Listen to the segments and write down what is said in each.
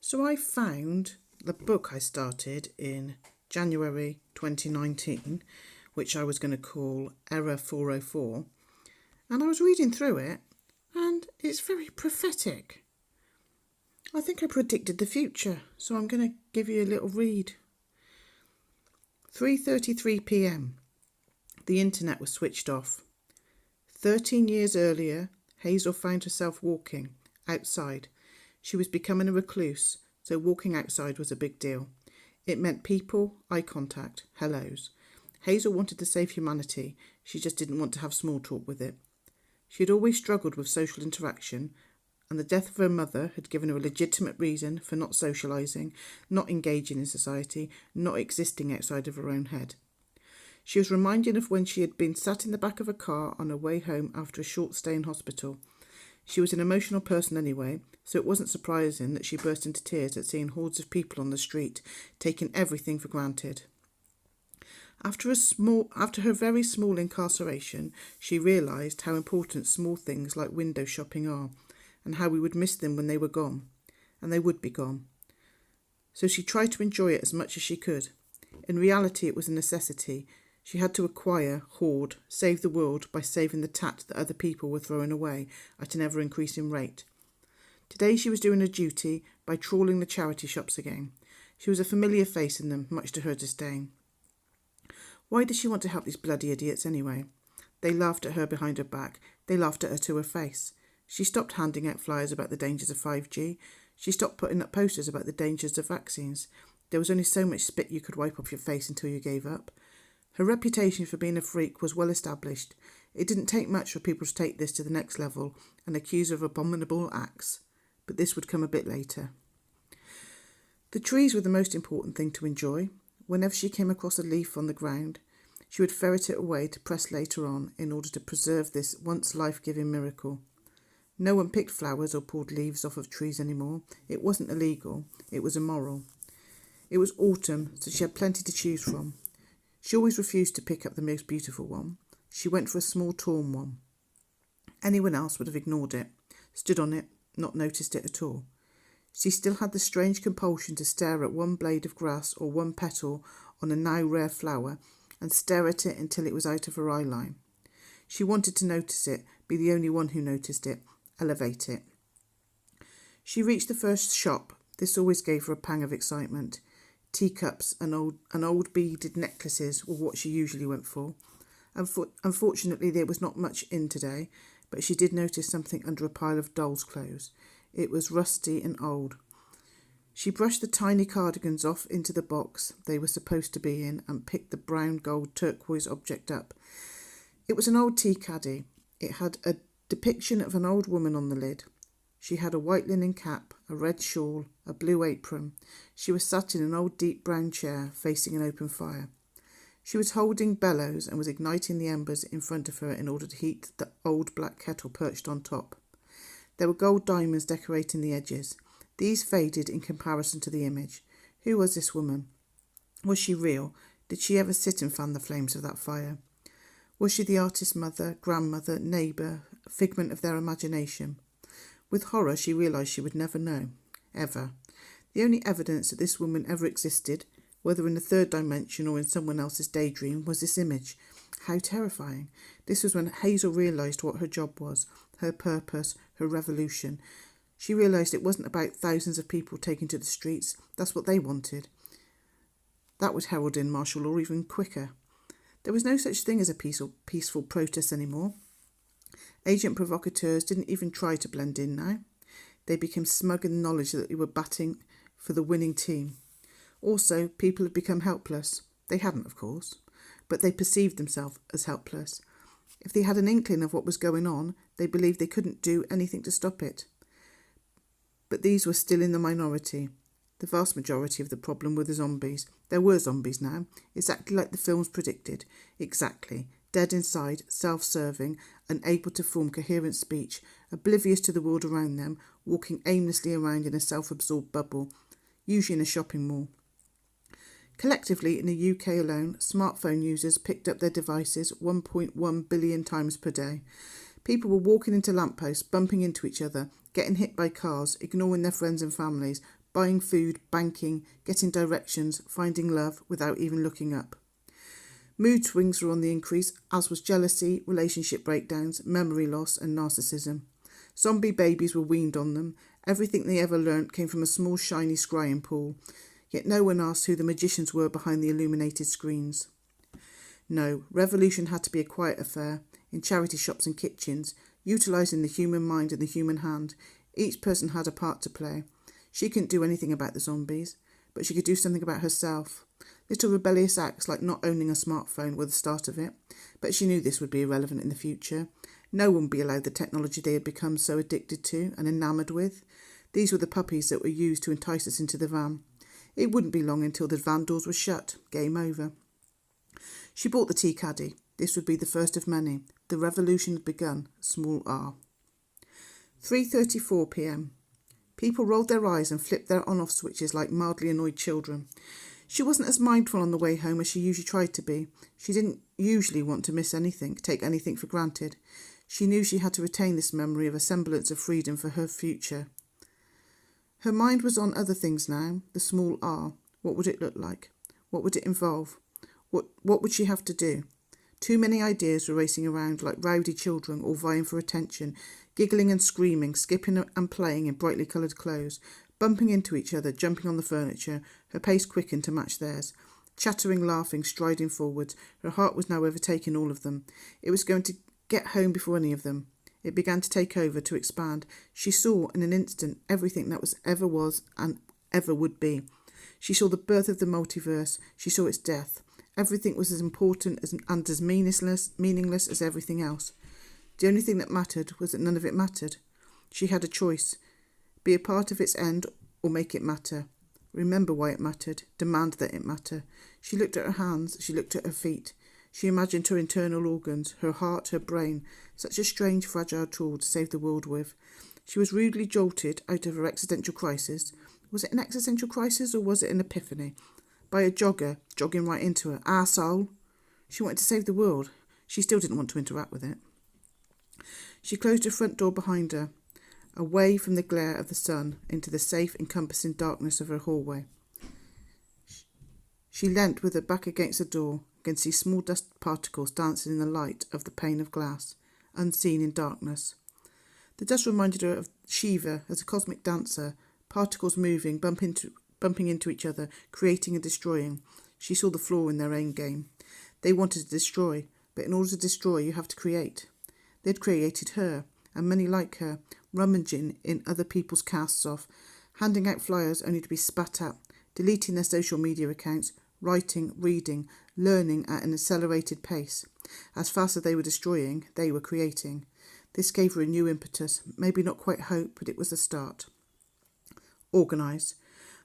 So I found the book I started in January 2019, which I was going to call Error 404, and I was reading through it, and it's very prophetic. I think I predicted the future, so I'm going to give you a little read. 3:33 p.m. The internet was switched off. 13 years earlier, Hazel found herself walking outside. She was becoming a recluse, so walking outside was a big deal. It meant people, eye contact, hellos. Hazel wanted to save humanity. She just didn't want to have small talk with it. She had always struggled with social interaction, and the death of her mother had given her a legitimate reason for not socialising, not engaging in society, not existing outside of her own head. She was reminded of when she had been sat in the back of a car on her way home after a short stay in hospital. She was an emotional person anyway, so it wasn't surprising that she burst into tears at seeing hordes of people on the street, taking everything for granted. After her very small incarceration, she realised how important small things like window shopping are, and how we would miss them when they were gone, and they would be gone. So she tried to enjoy it as much as she could. In reality, it was a necessity. She had to acquire, hoard, save the world by saving the tat that other people were throwing away at an ever-increasing rate. Today she was doing her duty by trawling the charity shops again. She was a familiar face in them, much to her disdain. Why did she want to help these bloody idiots anyway? They laughed at her behind her back. They laughed at her to her face. She stopped handing out flyers about the dangers of 5G. She stopped putting up posters about the dangers of vaccines. There was only so much spit you could wipe off your face until you gave up. Her reputation for being a freak was well established. It didn't take much for people to take this to the next level and accuse her of abominable acts. But this would come a bit later. The trees were the most important thing to enjoy. Whenever she came across a leaf on the ground, she would ferret it away to press later on in order to preserve this once life-giving miracle. No one picked flowers or pulled leaves off of trees anymore. It wasn't illegal. It was immoral. It was autumn, so she had plenty to choose from. She always refused to pick up the most beautiful one. She went for a small torn one. Anyone else would have ignored it, stood on it, not noticed it at all. She still had the strange compulsion to stare at one blade of grass or one petal on a now rare flower and stare at it until it was out of her eye line. She wanted to notice it, be the only one who noticed it, elevate it. She reached the first shop. This always gave her a pang of excitement. Teacups and old beaded necklaces were what she usually went for. Unfortunately, there was not much in today, but she did notice something under a pile of doll's clothes. It was rusty and old. She brushed the tiny cardigans off into the box they were supposed to be in and picked the brown gold turquoise object up. It was an old tea caddy. It had a depiction of an old woman on the lid. She had a white linen cap, a red shawl, a blue apron. She was sat in an old deep brown chair facing an open fire. She was holding bellows and was igniting the embers in front of her in order to heat the old black kettle perched on top. There were gold diamonds decorating the edges. These faded in comparison to the image. Who was this woman? Was she real? Did she ever sit and fan the flames of that fire? Was she the artist's mother, grandmother, neighbour, figment of their imagination? With horror, she realised she would never know. Ever. The only evidence that this woman ever existed, whether in the third dimension or in someone else's daydream, was this image. How terrifying. This was when Hazel realised what her job was, her purpose, her revolution. She realised it wasn't about thousands of people taking to the streets. That's what they wanted. That would herald in martial law even quicker. There was no such thing as a peaceful protest anymore. Agent provocateurs didn't even try to blend in now. They became smug in the knowledge that they were batting for the winning team. Also, people had become helpless. They hadn't, of course, but they perceived themselves as helpless. If they had an inkling of what was going on, they believed they couldn't do anything to stop it. But these were still in the minority. The vast majority of the problem were the zombies. There were zombies now, exactly like the films predicted. Exactly. Dead inside, self-serving, unable to form coherent speech, oblivious to the world around them, walking aimlessly around in a self-absorbed bubble, usually in a shopping mall. Collectively, in the UK alone, smartphone users picked up their devices 1.1 billion times per day. People were walking into lampposts, bumping into each other, getting hit by cars, ignoring their friends and families, buying food, banking, getting directions, finding love without even looking up. Mood swings were on the increase, as was jealousy, relationship breakdowns, memory loss and narcissism. Zombie babies were weaned on them. Everything they ever learnt came from a small shiny scrying pool. Yet no one asked who the magicians were behind the illuminated screens. No, revolution had to be a quiet affair, in charity shops and kitchens, utilising the human mind and the human hand. Each person had a part to play. She couldn't do anything about the zombies, but she could do something about herself. Little rebellious acts like not owning a smartphone were the start of it, but she knew this would be irrelevant in the future. No one would be allowed the technology they had become so addicted to and enamoured with. These were the puppies that were used to entice us into the van. It wouldn't be long until the van doors were shut. Game over. She bought the tea caddy. This would be the first of many. The revolution had begun. Small r. 3:34 p.m. People rolled their eyes and flipped their on-off switches like mildly annoyed children. She wasn't as mindful on the way home as she usually tried to be. She didn't usually want to miss anything, take anything for granted. She knew she had to retain this memory of a semblance of freedom for her future. Her mind was on other things now, the small r. What would it look like? What would it involve? What would she have to do? Too many ideas were racing around like rowdy children, all vying for attention, giggling and screaming, skipping and playing in brightly coloured clothes, bumping into each other, jumping on the furniture. Her pace quickened to match theirs. Chattering, laughing, striding forwards. Her heart was now overtaking all of them. It was going to get home before any of them. It began to take over, to expand. She saw in an instant everything that was and ever would be. She saw the birth of the multiverse. She saw its death. Everything was as important and as meaningless as everything else. The only thing that mattered was that none of it mattered. She had a choice. Be a part of its end or make it matter. Remember why it mattered. Demand that it matter. She looked at her hands. She looked at her feet. She imagined her internal organs, her heart, her brain. Such a strange, fragile tool to save the world with. She was rudely jolted out of her existential crisis. Was it an existential crisis or was it an epiphany? By a jogger, jogging right into her. Arsehole! She wanted to save the world. She still didn't want to interact with it. She closed her front door behind her, away from the glare of the sun, into the safe, encompassing darkness of her hallway. She leant with her back against the door, and see small dust particles dancing in the light of the pane of glass, unseen in darkness. The dust reminded her of Shiva as a cosmic dancer, particles moving, bumping into each other, creating and destroying. She saw the flaw in their aim game. They wanted to destroy, but in order to destroy, you have to create. They'd created her, and many like her, rummaging in other people's casts off, handing out flyers only to be spat at, deleting their social media accounts, writing, reading, learning at an accelerated pace. As fast as they were destroying, they were creating. This gave her a new impetus, maybe not quite hope, but it was a start. Organise.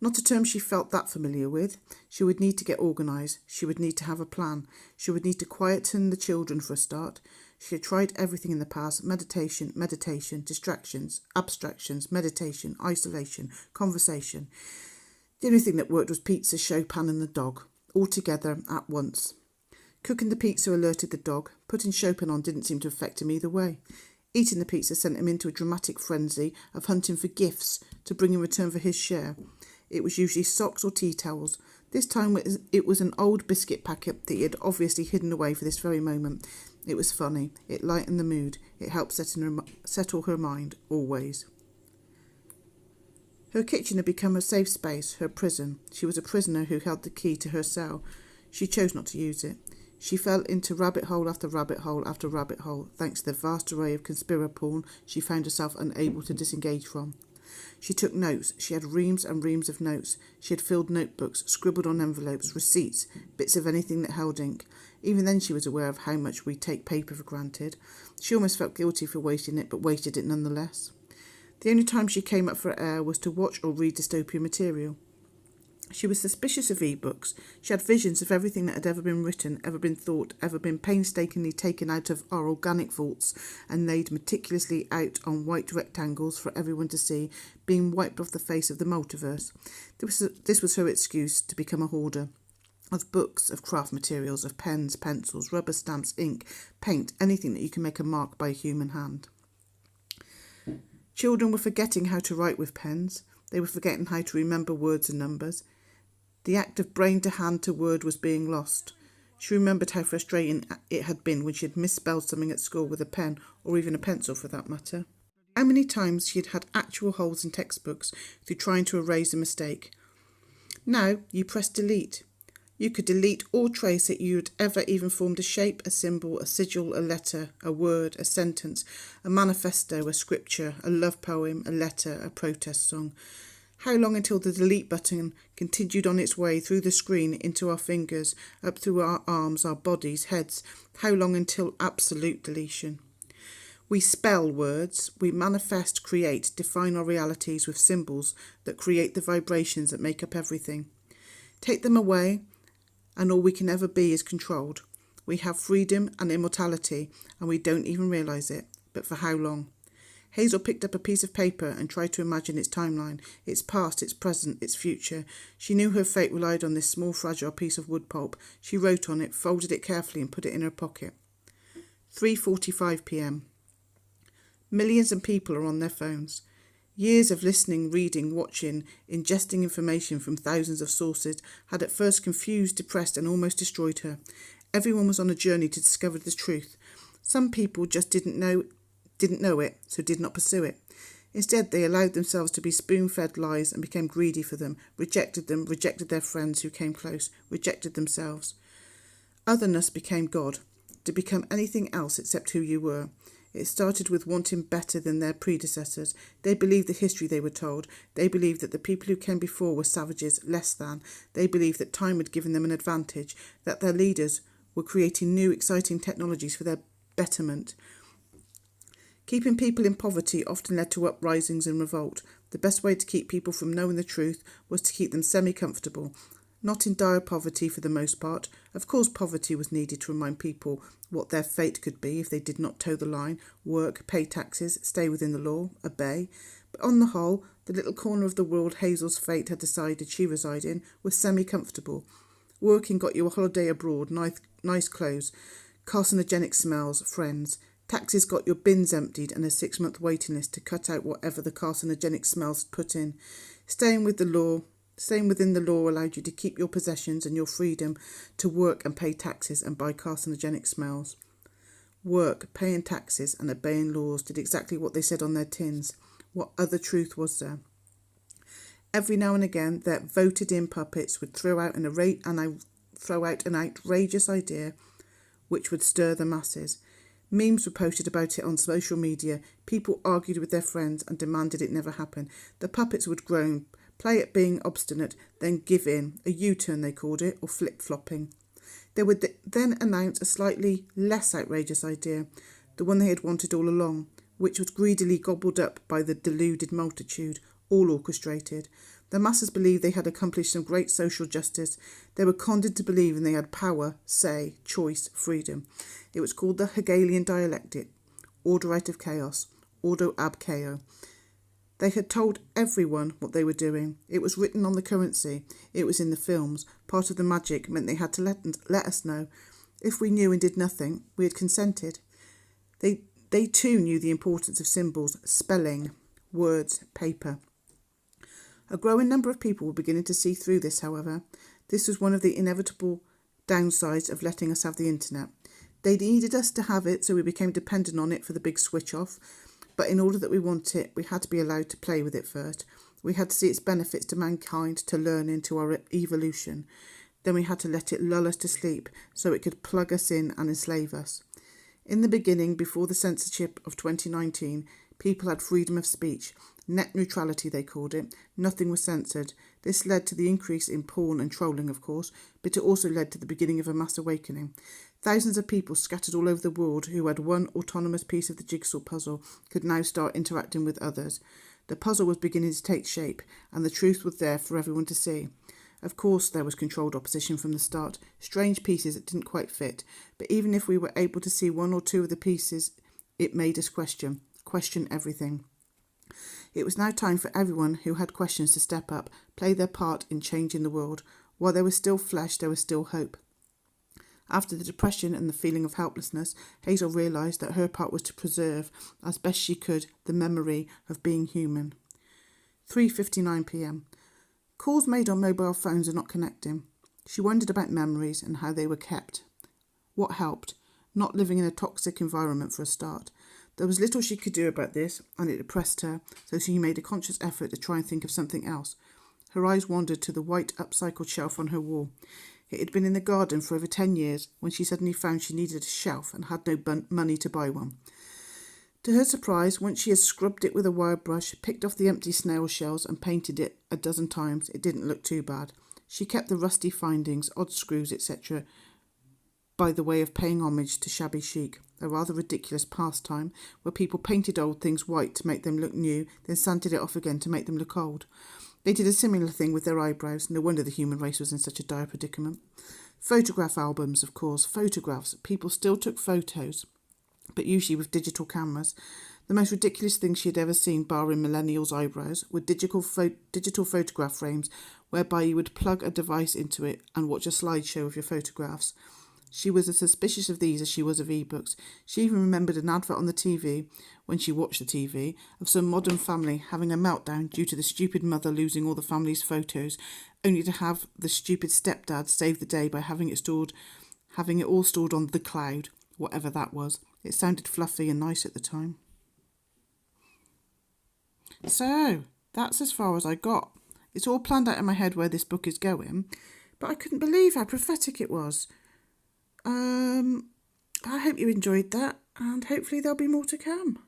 Not a term she felt that familiar with. She would need to get organised. She would need to have a plan. She would need to quieten the children for a start. She had tried everything in the past. Meditation, distractions, abstractions, meditation, isolation, conversation. The only thing that worked was pizza, Chopin and the dog, all together at once. Cooking the pizza alerted the dog. Putting Chopin on didn't seem to affect him either way. Eating the pizza sent him into a dramatic frenzy of hunting for gifts to bring in return for his share. It was usually socks or tea towels. This time it was an old biscuit packet that he had obviously hidden away for this very moment. It was funny. It lightened the mood. It helped settle her mind, always. Her kitchen had become her safe space, her prison. She was a prisoner who held the key to her cell. She chose not to use it. She fell into rabbit hole after rabbit hole after rabbit hole, thanks to the vast array of conspiraporn she found herself unable to disengage from. She took notes. She had reams and reams of notes. She had filled notebooks, scribbled on envelopes, receipts, bits of anything that held ink. Even then she was aware of how much we take paper for granted. She almost felt guilty for wasting it, but wasted it nonetheless. The only time she came up for air was to watch or read dystopian material. She was suspicious of e-books. She had visions of everything that had ever been written, ever been thought, ever been painstakingly taken out of our organic vaults and laid meticulously out on white rectangles for everyone to see, being wiped off the face of the multiverse. This was her excuse to become a hoarder. Of books, of craft materials, of pens, pencils, rubber stamps, ink, paint, anything that you can make a mark by a human hand. Children were forgetting how to write with pens. They were forgetting how to remember words and numbers. The act of brain to hand to word was being lost. She remembered how frustrating it had been when she had misspelled something at school with a pen, or even a pencil for that matter. How many times she had had actual holes in textbooks through trying to erase a mistake. Now you press delete. You could delete or trace it you'd ever even formed a shape, a symbol, a sigil, a letter, a word, a sentence, a manifesto, a scripture, a love poem, a letter, a protest song. How long until the delete button continued on its way through the screen into our fingers, up through our arms, our bodies, heads? How long until absolute deletion? We spell words, we manifest, create, define our realities with symbols that create the vibrations that make up everything. Take them away, and all we can ever be is controlled. We have freedom and immortality, and we don't even realise it. But for how long? Hazel picked up a piece of paper and tried to imagine its timeline, its past, its present, its future. She knew her fate relied on this small, fragile piece of wood pulp. She wrote on it, folded it carefully and put it in her pocket. 3:45 p.m. Millions of people are on their phones. Years of listening, reading, watching, ingesting information from thousands of sources had at first confused, depressed and almost destroyed her. Everyone was on a journey to discover the truth. Some people just didn't know it, so did not pursue it. Instead, they allowed themselves to be spoon-fed lies and became greedy for them, rejected their friends who came close, rejected themselves. Otherness became God, to become anything else except who you were. It started with wanting better than their predecessors. They believed the history they were told. They believed that the people who came before were savages, less than. They believed that time had given them an advantage, that their leaders were creating new, exciting technologies for their betterment. Keeping people in poverty often led to uprisings and revolt. The best way to keep people from knowing the truth was to keep them semi-comfortable, not in dire poverty for the most part. Of course, poverty was needed to remind people what their fate could be if they did not toe the line, work, pay taxes, stay within the law, obey. But on the whole, the little corner of the world Hazel's fate had decided she resided in was semi-comfortable. Working got you a holiday abroad, nice clothes, carcinogenic smells, friends. Taxes got your bins emptied and a 6-month waiting list to cut out whatever the carcinogenic smells put in. Staying within the law allowed you to keep your possessions and your freedom to work and pay taxes and buy carcinogenic smells. Work, paying taxes and obeying laws did exactly what they said on their tins. What other truth was there? Every now and again, their voted-in puppets would throw out an outrageous idea which would stir the masses. Memes were posted about it on social media. People argued with their friends and demanded it never happen. The puppets would groan, play at being obstinate, then give in, a U-turn they called it, or flip-flopping. They would then announce a slightly less outrageous idea, the one they had wanted all along, which was greedily gobbled up by the deluded multitude, all orchestrated. The masses believed they had accomplished some great social justice. They were conned into believing they had power, say, choice, freedom. It was called the Hegelian dialectic, order out of chaos, ordo ab chaos. They had told everyone what they were doing. It was written on the currency. It was in the films. Part of the magic meant they had to let us know. If we knew and did nothing, we had consented. They too knew the importance of symbols, spelling, words, paper. A growing number of people were beginning to see through this, however. This was one of the inevitable downsides of letting us have the internet. They needed us to have it, so we became dependent on it for the big switch off. But in order that we want it, we had to be allowed to play with it first. We had to see its benefits to mankind, to learning, to our evolution. Then we had to let it lull us to sleep so it could plug us in and enslave us. In the beginning, before the censorship of 2019, people had freedom of speech. Net neutrality, they called it. Nothing was censored. This led to the increase in porn and trolling, of course, but it also led to the beginning of a mass awakening. Thousands of people scattered all over the world who had one autonomous piece of the jigsaw puzzle could now start interacting with others. The puzzle was beginning to take shape, and the truth was there for everyone to see. Of course, there was controlled opposition from the start, strange pieces that didn't quite fit, but even if we were able to see one or two of the pieces, it made us question everything. It was now time for everyone who had questions to step up, play their part in changing the world. While there was still flesh, there was still hope. After the depression and the feeling of helplessness, Hazel realised that her part was to preserve, as best she could, the memory of being human. 3:59 p.m. Calls made on mobile phones are not connecting. She wondered about memories and how they were kept. What helped? Not living in a toxic environment for a start. There was little she could do about this, and it depressed her, so she made a conscious effort to try and think of something else. Her eyes wandered to the white upcycled shelf on her wall. It had been in the garden for over 10 years when she suddenly found she needed a shelf and had no money to buy one. To her surprise, once she had scrubbed it with a wire brush, picked off the empty snail shells and painted it a dozen times, it didn't look too bad. She kept the rusty findings, odd screws, etc., by the way of paying homage to shabby chic, a rather ridiculous pastime where people painted old things white to make them look new, then sanded it off again to make them look old. They did a similar thing with their eyebrows. No wonder the human race was in such a dire predicament. Photograph albums, of course, photographs. People still took photos, but usually with digital cameras. The most ridiculous thing she had ever seen, barring millennials' eyebrows, were digital photograph frames whereby you would plug a device into it and watch a slideshow of your photographs. She was as suspicious of these as she was of ebooks. She even remembered an advert on the TV, when she watched the TV, of some modern family having a meltdown due to the stupid mother losing all the family's photos, only to have the stupid stepdad save the day by having it all stored on the cloud, whatever that was. It sounded fluffy and nice at the time. So, that's as far as I got. It's all planned out in my head where this book is going, but I couldn't believe how prophetic it was. I hope you enjoyed that, and hopefully there'll be more to come.